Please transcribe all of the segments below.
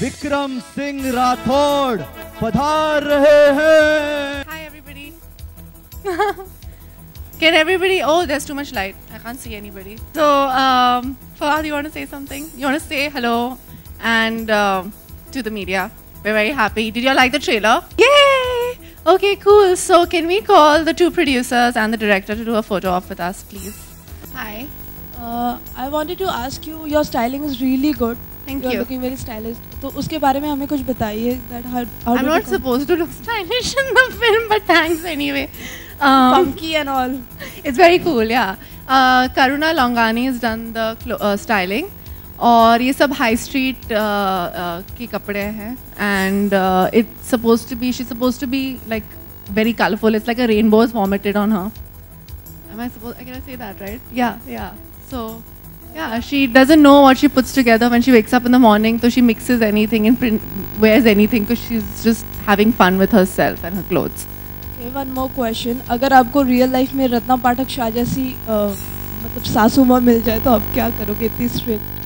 विक्रम सिंह राठौड़ पधार रहे हैं। Hi everybody. Can everybody? Oh, there's too much light. I can't see anybody. So, Fawad, you want to say something? You want to say hello and to the media? We're very happy. Did you like the trailer? Yay! Okay, cool. So, can we call the two producers and the director to do a photo op with us, please? Hi. I wanted to ask you, your styling is really good. Thank You're you. looking very stylish. तो उसके बारे में हमें कुछ बताइए. That how I'm not supposed to look stylish in the film, but thanks anyway. Funky and all. It's very cool, yeah. Karuna Longani has done the styling. और ये सब high street के कपड़े हैं. And it's supposed to be, she's supposed to be like very colorful. It's like a rainbow is vomited on her. Am I supposed, can I say that, right? Yeah, yeah. So, yeah, she doesn't know what she puts together when she wakes up in the morning. So she mixes anything and wears anything because she's just having fun with herself and her clothes. Okay, one more question. अगर आपको real life में रत्ना पाठक शाह जैसी मतलब सासू माँ मिल जाए तो आप क्या करोगे इतनी strict?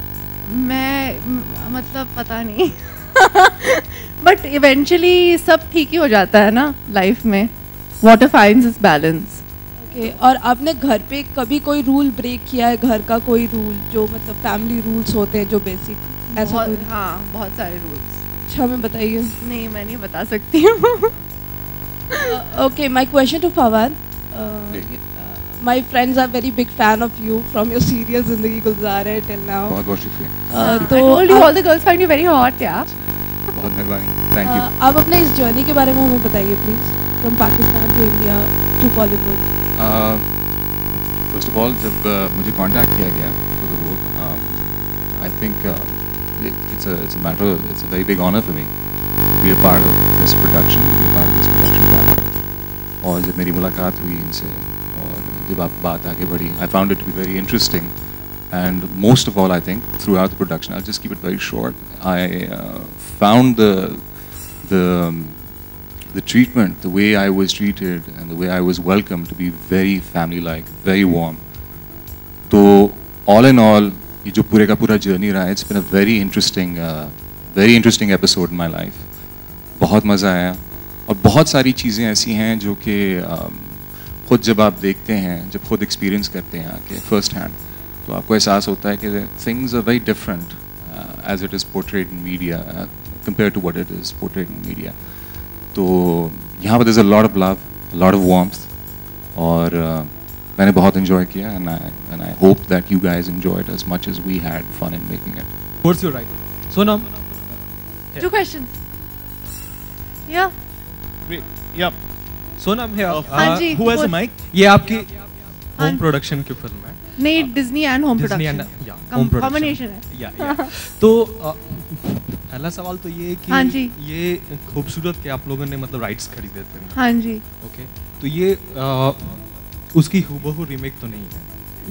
मैं मतलब पता नहीं. But eventually सब ठीक ही हो जाता है ना life में. Water finds its balance. Okay, और आपने घर पे कभी कोई रूल ब्रेक किया है? घर का कोई रूल जो मतलब फैमिली रूल्स होते हैं जो बेसिक ऐसा? हाँ, बहुत सारे रूल्स. अच्छा, हमें बताइए. नहीं, मैं नहीं बता सकती हूँ. Okay, my question to Fawad. My friends are very big fan of you from your serial Zindagi Gulzar Hai till now. बहुत बहुत शुक्रिया. I told you all the girls find you very hot, yeah. बहुत मेहरबानी. Thank you. आप अपने इस journey के बारे में हमें बताइए please. From Pakistan to India to Bollywood. First of all, जब मुझे कांटेक्ट किया गया for the role, I think it's a matter, it's a very big honor for me to be a part of this production, to be a part of this production family. और जब मेरी मुलाकात हुई इनसे और जब आप बात आगे बढ़ी, I found it to be very interesting. And most of all, I think throughout the production, I'll just keep it very short. I found the treatment, the way I was treated and the way I was welcomed to be very family-like, very warm. So all in all, ये जो पूरे का पूरा journey रहा है, it's been a very interesting episode in my life. बहुत मज़ा आया और बहुत सारी चीज़ें ऐसी हैं जो कि खुद जब आप देखते हैं, जब खुद experience करते हैं आके first hand, तो आपको एहसास होता है कि things are very different as it is portrayed in media compared to what it is portrayed in media. तो यहाँ पर there's a lot of love, a lot of warmth, और मैंने बहुत enjoy किया and I hope that you guys enjoyed as much as we had fun in making it. What's your right? Sonam. Two questions. Yeah. Great. Yep. Sonam here. हाँ जी. Who has a mic? ये आपकी home production की film है. नहीं, Disney and home Disney production. and yeah, home production. Combination है. Yeah. तो पहला सवाल तो ये है कि हाँ जी. ये खूबसूरत के आप लोगों ने मतलब राइट्स खरीदे थे. हाँ जी. ओके. तो ये उसकी हूबहू रीमेक तो नहीं है.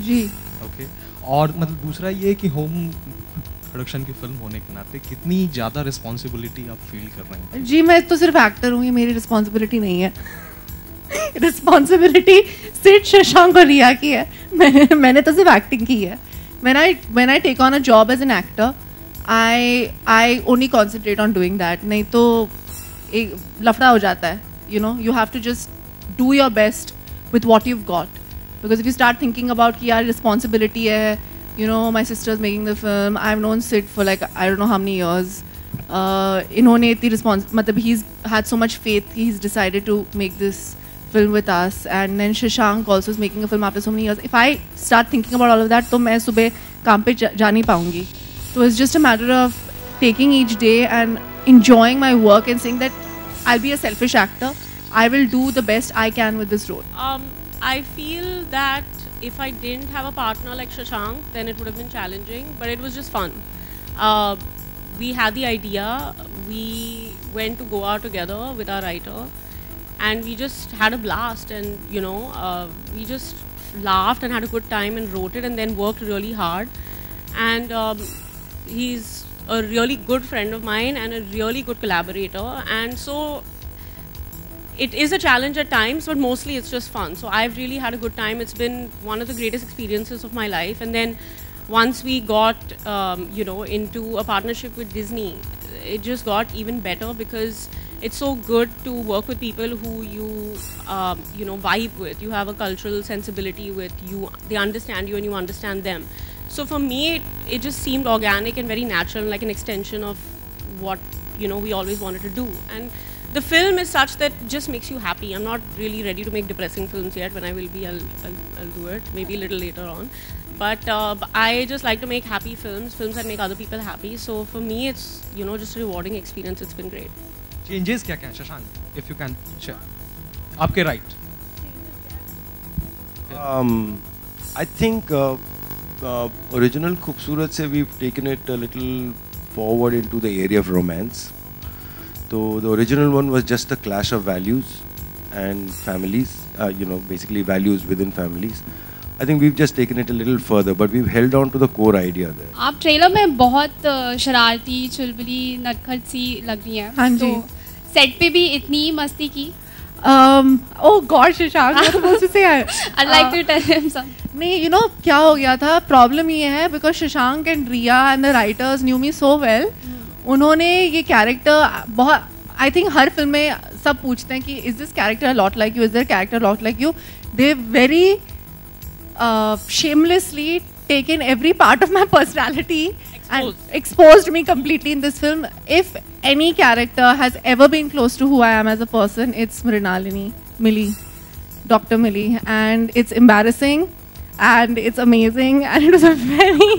जी. ओके. और मतलब दूसरा ये कि होम प्रोडक्शन की फिल्म होने के नाते कितनी ज़्यादा रिस्पॉन्सिबिलिटी आप फील कर रहे हैं? जी, मैं तो सिर्फ एक्टर हूँ, ये मेरी रिस्पॉन्सिबिलिटी नहीं है. रिस्पॉन्सिबिलिटी सिर्फ शशांक और रिया की है. मैंने तो सिर्फ एक्टिंग की है. When I take on a job as an actor, I only concentrate on doing that. नहीं तो एक लफड़ा हो जाता है. You know, you have to just do your best with what you've got. Because if you start thinking about कि यार responsibility है, you know, my sister's making the film. I've known Sid for like I don't know how many years. इन्होंने इतनी मतलब he's had so much faith. He's decided to make this film with us, and then Shashank also is making a film after so many years. If I start thinking about all of that, तो मैं सुबह काम पे जा नहीं पाऊँगी. So it's just a matter of taking each day and enjoying my work and saying that I'll be a selfish actor. I will do the best I can with this role. I feel that if I didn't have a partner like Shashank, then it would have been challenging, but it was just fun. We had the idea, we went to go out together with our writer, and we just had a blast, and you know, we just laughed and had a good time and wrote it and then worked really hard. And he's a really good friend of mine and a really good collaborator, and so it is a challenge at times, but mostly it's just fun. So I've really had a good time. It's been one of the greatest experiences of my life. And then once we got, you know, into a partnership with Disney, it just got even better because it's so good to work with people who you vibe with. You have a cultural sensibility with you. They understand you and you understand them. So for me, it just seemed organic and very natural, like an extension of what we always wanted to do. And the film is such that just makes you happy. I'm not really ready to make depressing films yet. When I will be, I'll do it. Maybe a little later on. But I just like to make happy films that make other people happy. So for me, it's just a rewarding experience. It's been great. Changes क्या हैं Shashank? If you can share. आपके right. I think original खूबसूरत से we've taken it a little forward into the area of romance. So the original one was just a clash of values and families, basically values within families. I think we've just taken it a little further, but we've held on to the core idea there. आप trailer में बहुत शरारती, चुलबुली, नटखट सी लग रही हैं. हाँ जी. तो सेट पे भी इतनी मस्ती की. Oh God, Shashank, you're supposed to say I'd like to tell him something. नहीं, क्या हो गया था? Problem ये है because Shashank and Riya and the writers knew me so well. उन्होंने ये character बहुत, I think हर फिल्म में सब पूछते हैं कि is this character a lot like you? Is there a character a lot like you? They very shamelessly taken every part of my personality and exposed me completely in this film. If any character has ever been close to who I am as a person, it's Mrinalini, Millie, Dr. Millie, and it's embarrassing and it's amazing and it was a very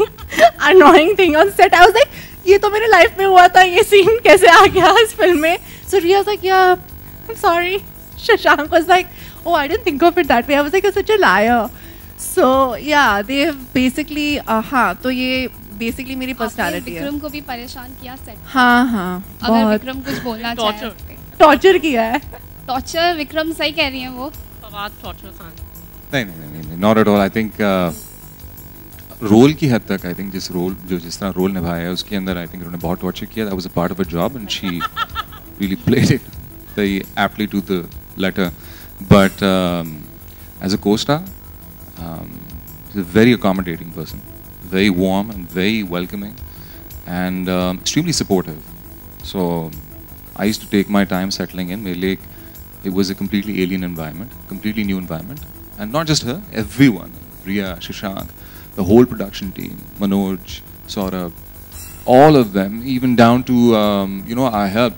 annoying thing on set. I was like, ये तो मेरे life में हुआ था, ये scene कैसे आ गया इस film में? So Riya was like, yeah, I'm sorry. Shashank was like, oh, I didn't think of it that way. I was like, you're such a liar. So yeah, they've basically हाँ, तो ये basically मेरी personality है. विक्रम को भी परेशान किया set. हाँ. अगर विक्रम कुछ बोलना चाहे. Torture किया है. Torture विक्रम सही कह रही हैं वो. फवाद torture खान. नहीं, not at all. I think role की हद तक, I think जिस तरह रोल निभाया है उसके अंदर I think उन्होंने बहुत torture किया. That was a part of her job and she really played it very aptly to the letter. But as a co-star, she's a very accommodating person, very warm and very welcoming, and extremely supportive. So I used to take my time settling in. It was a completely alien environment, completely new environment, and not just her, everyone, Riya, Shashank, the whole production team, Manoj, Saurabh, all of them, even down to our help.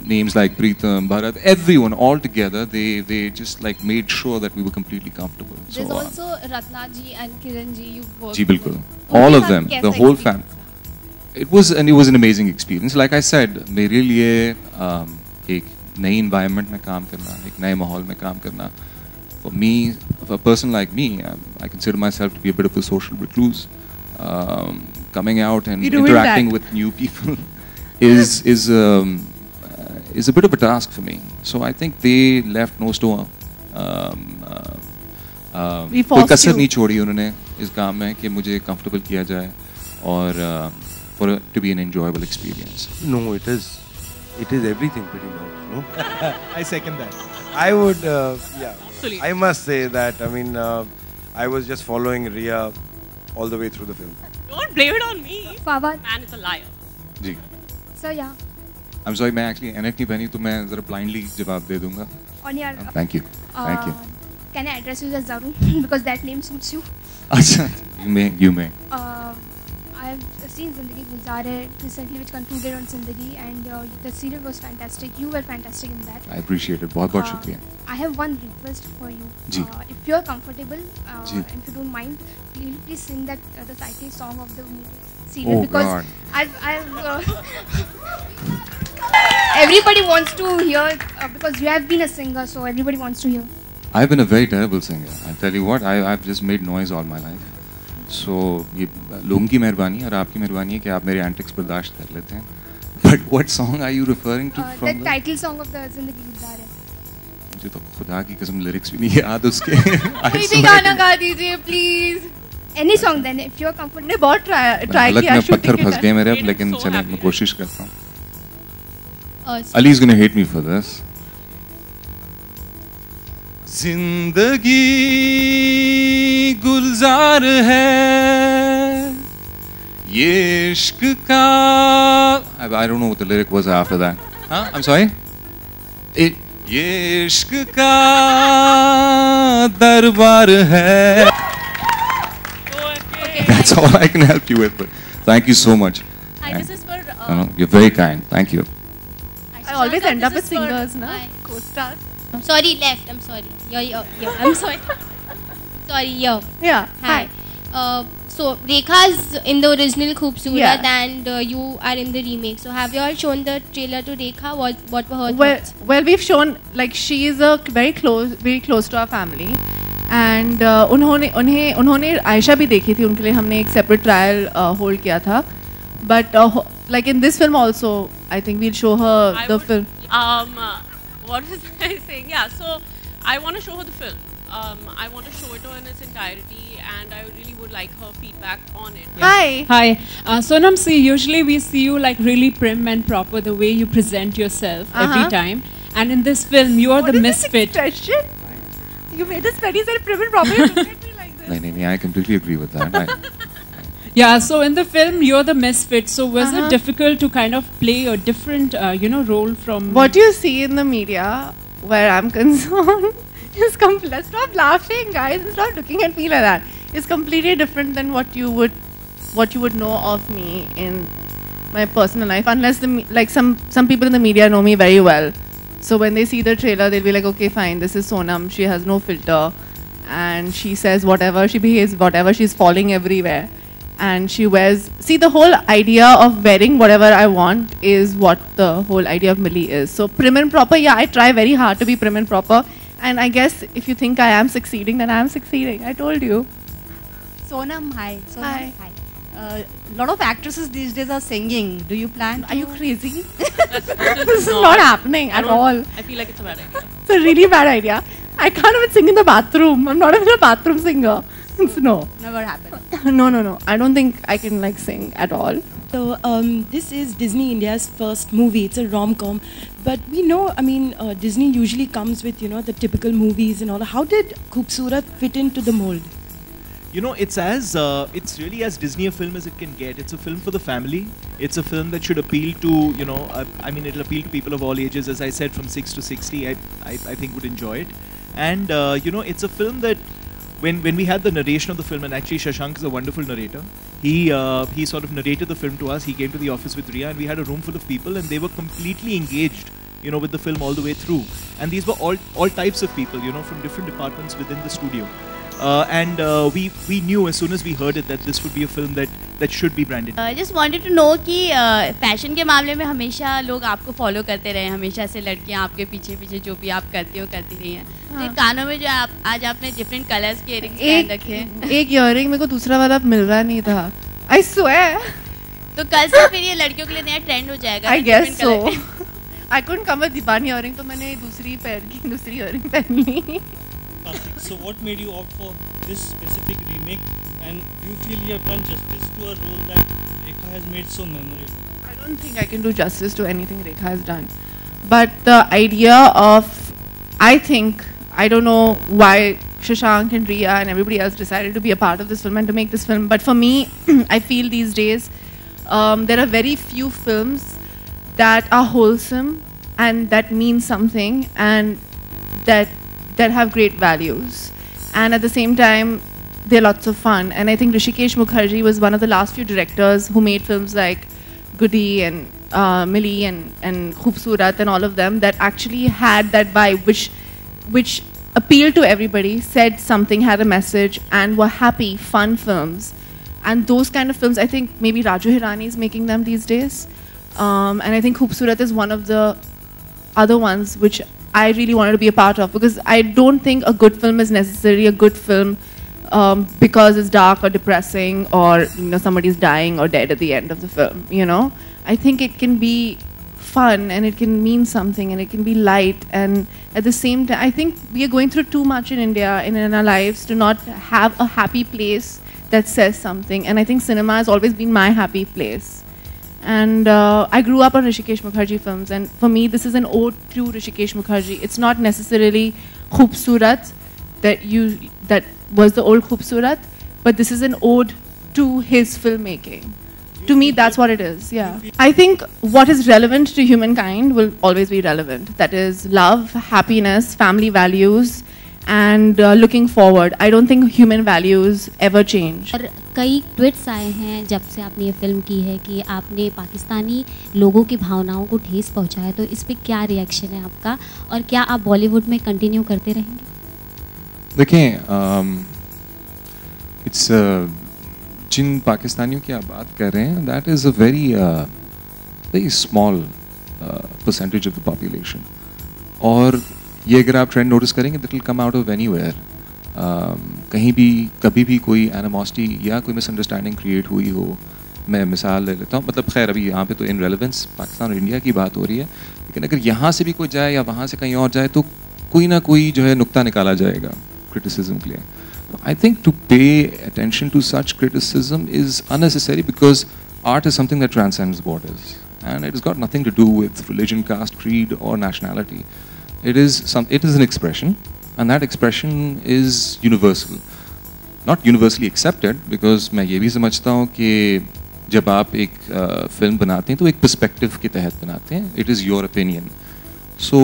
Names like Preetham, Bharat, everyone all together, they just like made sure that we were completely comfortable. There's also Ratna ji and Kiran ji you worked with. Bilkul. with. All of them, the whole family. It was an amazing experience. Like I said, मेरे लिए एक नई environment में काम करना, एक नए माहौल में काम करना. For me, for a person like me, I consider myself to be a bit of a social recluse. Coming out and interacting with new people is a bit of a task for me. So I think they left no stone. कोई कसर नहीं छोड़ी उन्होंने इस काम में कि मुझे comfortable किया जाए और for it to be an enjoyable experience. No, it is everything pretty much. No? I second that. I would, I must say that. I mean, I was just following Riya all the way through the film. Don't blame it on me. Fawad. Man is a liar. Ji. So yeah. I'm sorry, मैं actually NF नहीं पहनी तो मैं जरा blindly जवाब दे दूँगा. On your. Thank you. Thank you. Can I address you as Zarun because that name suits you? अच्छा, you may. I have seen Zindagi Gulzar Hai recently, which concluded on Zindagi, and the serial was fantastic. You were fantastic in that. I appreciate it. बहुत शुक्रिया. I have one request for you. Ji. If you are comfortable, if you don't mind, please sing that the title song of the serial because God. I've everybody wants to hear because you have been a singer, so everybody wants to hear. I've been a very terrible singer. I tell you what, I've just made noise all my life. So ये लोगों की मेहरबानी और आपकी मेहरबानी है कि आप मेरे antics बर्दाश्त कर लेते हैं. But what song are you referring to? The title song of the Zindagi Gulzar Hai. मुझे तो खुदा की कसम lyrics भी नहीं याद उसके. कोई भी गाना गा दीजिए please. Any song then, if you are comfortable. ने बहुत try किया shooting के पत्थर फंस गए मेरे अब लेकिन चले मैं कोशिश करता हूँ. Ali is gonna hate me for this. जिंदगी गुलजार है ये इश्क का I don't know what the lyric was after that. Huh? I'm sorry? ये इश्क का दरबार है. That's all I can help you with. But thank you so much. Hi, this is for. No, you're very kind. Thank you. I always end up with This is for- singers, na? Hi. Co-stars. I'm sorry, left. I'm sorry. Yo. I'm sorry. Sorry, yo. Yeah. Hi. So Rekha's in the original Khoobsurat Yeah. and you are in the remake. So have you all shown the trailer to Rekha? What were her Well, thoughts? well, we've shown like she is a very close to our family, and उन्होंने आयशा भी देखी थी. उनके लिए हमने एक separate trial hold किया था. But like in this film also, I think we'll show her I the would- film. What was I saying? Yeah, so I want to show her the film. I want to show it to her in its entirety, and I really would like her feedback on it. Hi. Hi, Sonam. See, usually we see you like really prim and proper, the way you present yourself every time. And in this film, you are What the is this misfit. expression? You made us very prim and proper. You look at me like this. No, I completely agree with that. Yeah. So in the film, you're the misfit. So was Uh-huh. it difficult to kind of play a different, role from? What you see in the media, where I'm concerned, is let's stop laughing, guys, and stop looking at me like that. It's completely different than what you would know of me in my personal life, unless some people in the media know me very well. So when they see the trailer, they'll be like, okay, fine, this is Sonam. She has no filter, and she says whatever, she behaves whatever. She's falling everywhere. And she wears... See, the whole idea of wearing whatever I want is what the whole idea of Millie is. So prim and proper, yeah, I try very hard to be prim and proper. And I guess if you think I am succeeding, then I am succeeding. I told you. Sonam, hi. Sonam, Hi. A lot of actresses these days are singing. Do you plan to... Are you crazy? This This is not happening at all. I feel like it's a bad idea. It's a really bad idea. I can't even sing in the bathroom. I'm not even a bathroom singer. No. Never happened. No. I don't think I can sing at all. So this is Disney India's first movie. It's a rom-com, but we know. Disney usually comes with the typical movies and all. How did Khoobsurat fit into the mold? It's really as Disney a film as it can get. It's a film for the family. It's a film that should appeal to it'll appeal to people of all ages. As I said, from 6 to 60, I think would enjoy it. And it's a film that. When we had the narration of the film, and actually Shashank is a wonderful narrator, he sort of narrated the film to us. He came to the office with Riya, and we had a room full of people, and they were completely engaged, with the film all the way through. And these were all types of people, from different departments within the studio. And we knew as soon as we heard it that this would be a film that should be branded. I just wanted to know कि fashion के मामले में हमेशा लोग आपको follow करते रहे, हमेशा से लड़कियां आपके पीछे पीछे जो भी आप करती हो करती रही हैं. तो कानों में जो आज आपने डिफरेंट कलर्स के इयरिंग्स पहन रखे हैं. एक इयरिंग मेरे को दूसरा वाला मिल रहा नहीं था. I swear. तो कल से फिर ये लड़कियों के लिए नया ट्रेंड हो जाएगा. I guess so. I couldn't come with Dibani earring, तो मैंने दूसरी earring पहन ली. So what made you opt for this specific remake, and do you feel you have done justice to a role that Rekha has made so memorable? I don't think I can do justice to anything Rekha has done, but the idea of, I don't know why Shashank and Riya and everybody else decided to be a part of this film and to make this film, but for me, I feel these days there are very few films that are wholesome and that mean something and that have great values, and at the same time they're lots of fun. And I think Hrishikesh Mukherjee was one of the last few directors who made films like Goody and Millie and Khoobsurat and all of them that actually had that vibe which appealed to everybody, said something, had a message, and were happy, fun films. And those kind of films, I think maybe Raju Hirani is making them these days, and I think Khoobsurat is one of the other ones which I really wanted to be a part of, because I don't think a good film is necessarily a good film because it's dark or depressing or somebody's dying or dead at the end of the film. I think it can be fun and it can mean something and it can be light, and at the same time I think we are going through too much in India in our lives to not have a happy place that says something, and I think cinema has always been my happy place. And I grew up on Hrishikesh Mukherjee films, and for me this is an ode to Hrishikesh Mukherjee. It's not necessarily Khoobsurat that was the old Khoobsurat, but this is an ode to his filmmaking. To me, that's what it is. Yeah. I think what is relevant to humankind will always be relevant. That is love, happiness, family values, and looking forward. I don't think human values ever change. और कई tweets आए हैं जब से आपने ये film की है कि आपने पाकिस्तानी लोगों की भावनाओं को ठेस पहुंचाया, तो इस पे क्या रिएक्शन है आपका और क्या आप बॉलीवुड में कंटिन्यू करते रहेंगे? देखिए, इट्स जिन पाकिस्तानियों की आप बात कर रहे हैं, that is a very small percentage of the population. और ये अगर आप ट्रेंड नोटिस करेंगे, that will come out of anywhere. कहीं भी कभी भी कोई एनिमोसिटी या कोई मिसअंडरस्टैंडिंग क्रिएट हुई हो. मैं मिसाल ले लेता हूँ, मतलब खैर अभी यहाँ पे तो इन रेलेवेंस पाकिस्तान और इंडिया की बात हो रही है, लेकिन अगर यहाँ से भी कोई जाए या वहाँ से कहीं और जाए तो कोई ना कोई जो है नुक्ता निकाला जाएगा क्रिटिसिज्म के लिए. I think to pay attention to such criticism is unnecessary because art is something that transcends borders, and it has got nothing to do with religion, caste, creed, or nationality. It is an expression, and that expression is universal. Not universally accepted, because मैं ये भी समझता हूँ कि जब आप एक film बनाते हैं तो एक पर्सपेक्टिव के तहत बनाते हैं. It is your opinion. So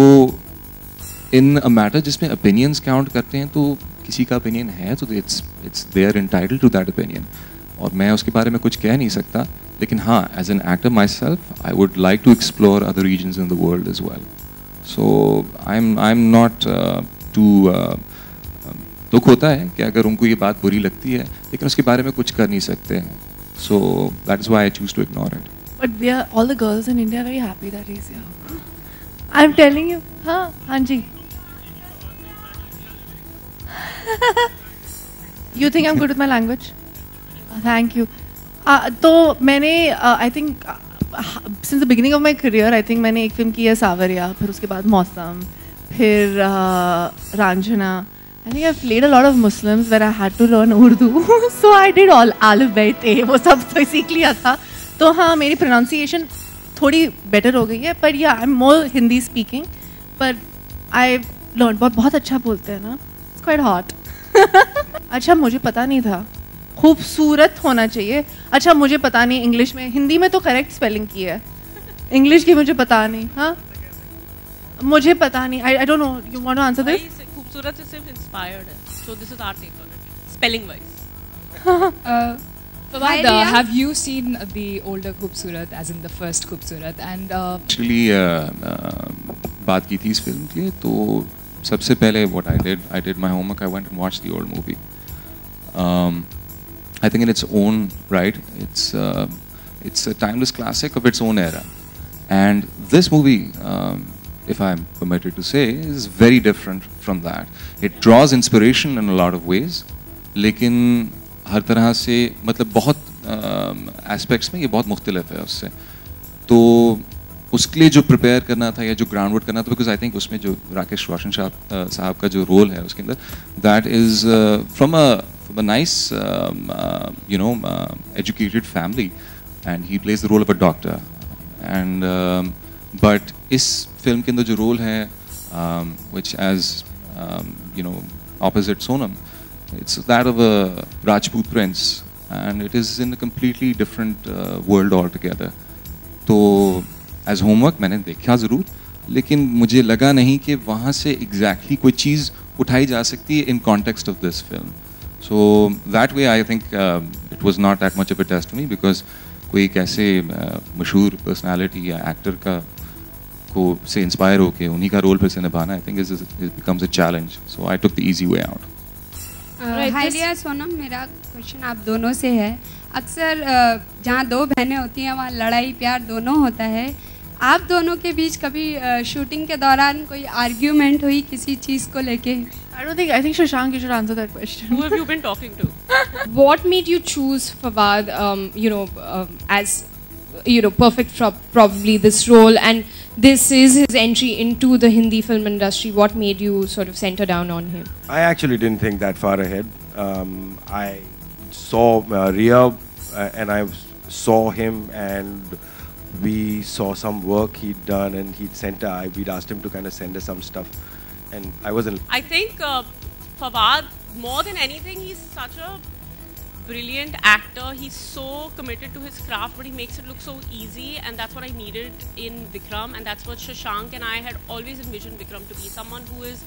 in a matter जिसमें opinions count करते हैं, तो किसी का ओपिनियन है तो it's they are entitled to that opinion, और मैं उसके बारे में कुछ कह नहीं सकता. लेकिन हाँ, as an actor myself I would like to explore other regions in the world as well. So I am not too दुख होता है कि अगर उनको ये बात बुरी लगती है, लेकिन उसके बारे में कुछ कर नहीं सकते. So that is why I choose to ignore it. But we are all the girls in India very happy that he is here. I am telling you. हाँ जी. You think I'm good with my language? Thank you. तो मैंने I think since the beginning of my career, I think मैंने एक film की है सावरिया, फिर उसके बाद मौसम, फिर Raanjhanaa. I think I've played a lot of Muslims where I had to learn Urdu. So I did all alif bayt ए, वो सब तो सीख लिया था. तो हाँ, मेरी pronunciation थोड़ी better हो गई है, पर yeah, I'm more Hindi speaking. But I've learned. बहुत अच्छा बोलते हैं ना. It's quite hot. अच्छा, मुझे पता नहीं था खूबसूरत होना चाहिए. अच्छा, मुझे पता नहीं इंग्लिश में, हिंदी में तो करेक्ट स्पेलिंग की है, इंग्लिश की मुझे पता नहीं. हाँ, मुझे पता नहीं. I don't know. You want to answer this? खूबसूरत से सिर्फ इंस्पायर्ड है, so this is our take on it, spelling wise. Fawad, have you seen the older Khoobsurat, as in the first Khoobsurat? And actually बात की थी इस film की, तो सबसे पहले what I did my homework. I went and watched the old movie. I think in its own right, it's a timeless classic of its own era. And this movie, if I'm permitted to say, is very different from that. It draws inspiration in a lot of ways, लेकिन हर तरह से, मतलब बहुत aspects में ये बहुत मुख्तलिफ है उससे. तो उसके लिए जो प्रिपेयर करना था या जो ग्राउंड वर्क करना था, बिकॉज आई थिंक उसमें जो राकेश रोशन साहब का जो रोल है उसके अंदर, that is from a nice educated family, and he plays the role of a doctor. And but इस फिल्म के अंदर जो रोल है, which as opposite Sonam, it's that of a Rajput prince, and it is in a completely different world altogether. तो as homework मैंने देखा ज़रूर, लेकिन मुझे लगा नहीं कि वहाँ से एग्जैक्टली कोई चीज़ उठाई जा सकती है in context of this film. So that way I think it was not that much of a test to me, because कोई एक ऐसे मशहूर पर्सनालिटी या एक्टर का को से इंस्पायर होके उन्हीं का रोल फिर से निभाना, I think it becomes a challenge. So I took the easy way out. Hi Riya, Sonam, मेरा क्वेश्चन आप दोनों से है. अक्सर जहाँ दो बहनें होती हैं वहाँ लड़ाई प्यार दोनों होता है. आप दोनों के बीच कभी शूटिंग के दौरान कोई आर्ग्यूमेंट हुई किसी चीज़ को लेके? I think Shashank, you should answer that question. Who have you been talking to? What made you choose Fawad, as perfect for probably this role, and this is his entry into the Hindi film industry? What made you sort of center down on him? I actually didn't think that far ahead. I saw Riya and I saw him, and we saw some work he'd done, and we'd asked him to kind of send us some stuff, and I wasn't. I think Fawad, more than anything, he's such a brilliant actor. He's so committed to his craft, but he makes it look so easy, and that's what I needed in Vikram, and that's what Shashank and I had always envisioned Vikram to be, someone who is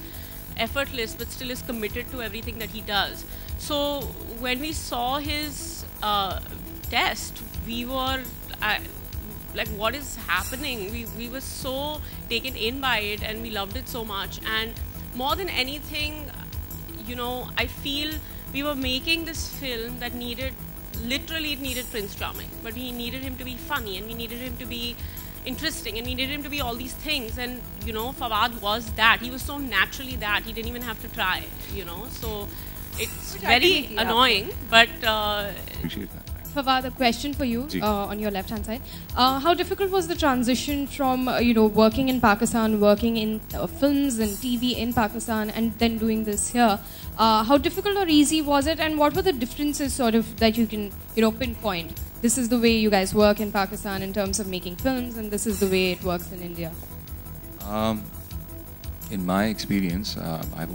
effortless but still is committed to everything that he does. So when we saw his test, we were like, what is happening? We were so taken in by it, and we loved it so much. And more than anything, you know, I feel we were making this film that literally it needed Prince Charming, but we needed him to be funny, and we needed him to be interesting, and we needed him to be all these things. And you know, Fawad was that. He was so naturally that he didn't even have to try, you know. So it's very annoying, but appreciate that. Fawad, a question for you on your left-hand side. How difficult was the transition from working in Pakistan, working in films and TV in Pakistan, and then doing this here? How difficult or easy was it, and what were the differences sort of that you can pinpoint? This is the way you guys work in Pakistan in terms of making films, and this is the way it works in India. In my experience, I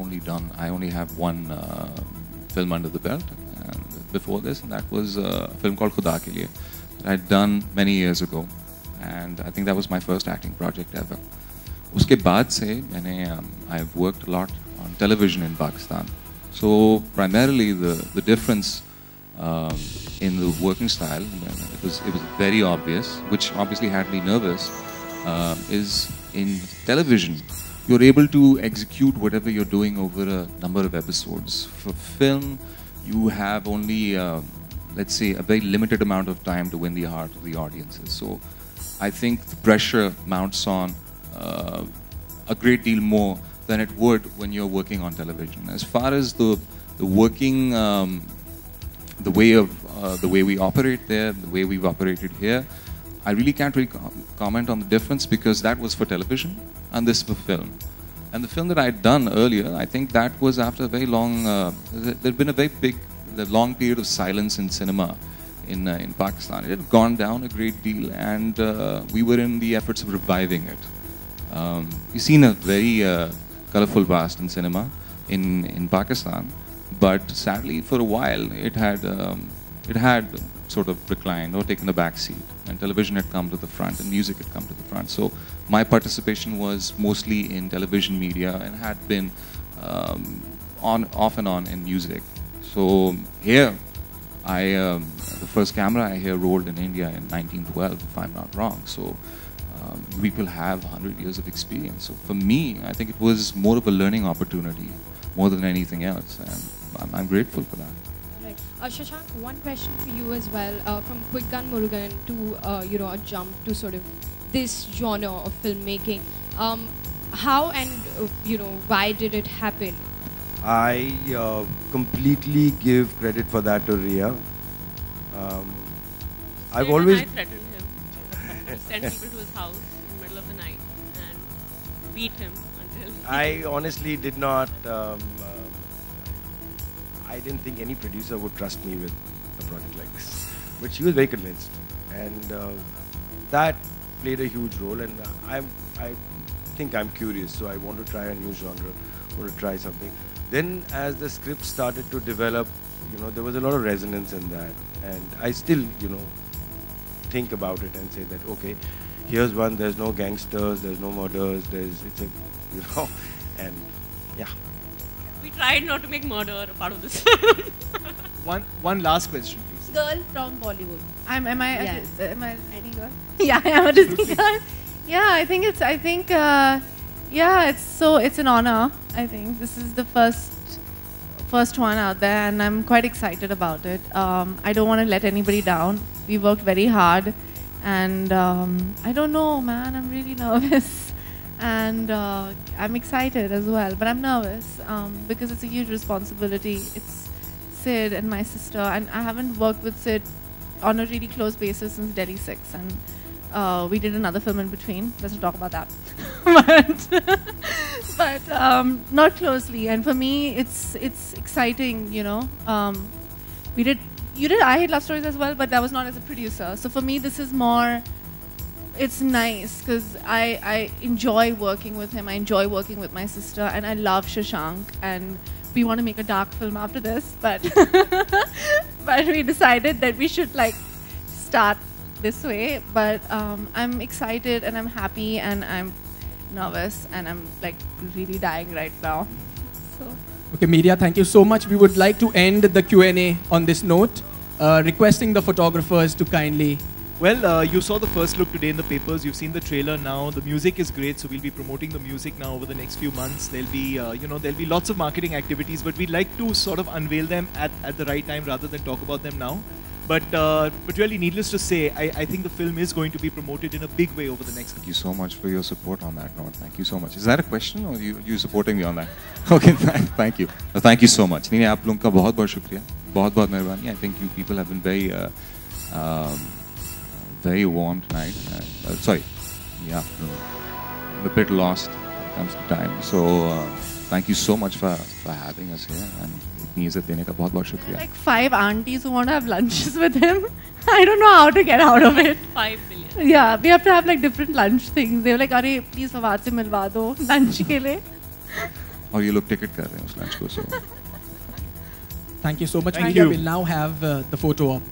only have one film under the belt before this, and that was a film called Khuda Ke Liye that I'd done many years ago, and I think that was my first acting project ever. Uske baad se I've worked a lot on television in Pakistan. So primarily the difference in the working style, it was very obvious, which obviously had me nervous, is in television you're able to execute whatever you're doing over a number of episodes. For film, you have only, let's say, a very limited amount of time to win the heart of the audiences. So I think the pressure mounts on a great deal more than it would when you're working on television. As far as the working, the way we operate there, the way we've operated here, I really can't comment on the difference, because that was for television and this for film. And the film that I had done earlier, I think that was after a very long, there'd been a very long period of silence in cinema in Pakistan. It had gone down a great deal, and we were in the efforts of reviving it. We've seen a very colorful past in cinema in Pakistan, but sadly for a while it had sort of declined or taken a back seat, and television had come to the front and music had come to the front. So my participation was mostly in television media and had been off and on in music. So here, the first camera I here rolled in India in 1912, if I'm not wrong. So people have 100 years of experience. So for me, I think it was more of a learning opportunity more than anything else, and I'm grateful for that. Shashank, one question for you as well. From Quick Gun Murugan to a jump to sort of this genre of filmmaking. How and why did it happen? I completely give credit for that to Ria. I've always I threatened him to send people to his house in the middle of the night and beat him until. I honestly did not. I didn't think any producer would trust me with a project like this, but she was very convinced, and that played a huge role. And I think I'm curious, so I want to try a new genre, want to try something. Then, as the script started to develop, there was a lot of resonance in that, and I still, think about it and say that okay, here's one. There's no gangsters, there's no murders. And yeah. We tried not to make murder a part of this. One last question, please. Girl from Bollywood. Am I any girl? Yeah, I am a Disney girl. Yeah, I think it's an honor. I think this is the first one out there, and I'm quite excited about it. I don't want to let anybody down. We worked very hard, and I don't know, man. I'm really nervous. And I'm excited as well, but I'm nervous because it's a huge responsibility. It's Sid and my sister, and I haven't worked with Sid on a really close basis since Delhi 6, and we did another film in between. Let's not talk about that. but not closely. And for me, it's exciting. You did I Hate Love Stories as well, but that was not as a producer. So for me, this is more. It's nice because I enjoy working with him. I enjoy working with my sister, and I love Shashank. And we want to make a dark film after this, but but we decided that we should like start this way. But I'm excited and I'm happy and I'm nervous and I'm like really dying right now. So. Okay, media, thank you so much. We would like to end the Q&A on this note, requesting the photographers to kindly. Well, you saw the first look today in the papers. You've seen the trailer now. The music is great, so we'll be promoting the music now over the next few months. There'll be, there'll be lots of marketing activities, but we'd like to sort of unveil them at the right time rather than talk about them now. But really, needless to say, I think the film is going to be promoted in a big way over the next. Thank you so much for your support on that note. Thank you so much. Is that a question, or you supporting me on that? Okay, thank you. Thank you so much. नहीं आप लोगों का बहुत बहुत शुक्रिया, बहुत बहुत मेहरबानी. I think you people have been very warm tonight. Sorry, yeah, I'm a bit lost when it comes to time. So thank you so much for having us here. And like 5 aunties who want to have lunches with him. I don't know how to get out of it. 5 billion. Yeah, we have to have like different lunch things. They were like, "Arey, please Fawad se milwa do lunch ke liye." और ये लोग ticket कर रहे हैं उस lunch को. So thank you so much. Thank Media you. will now have the photo up.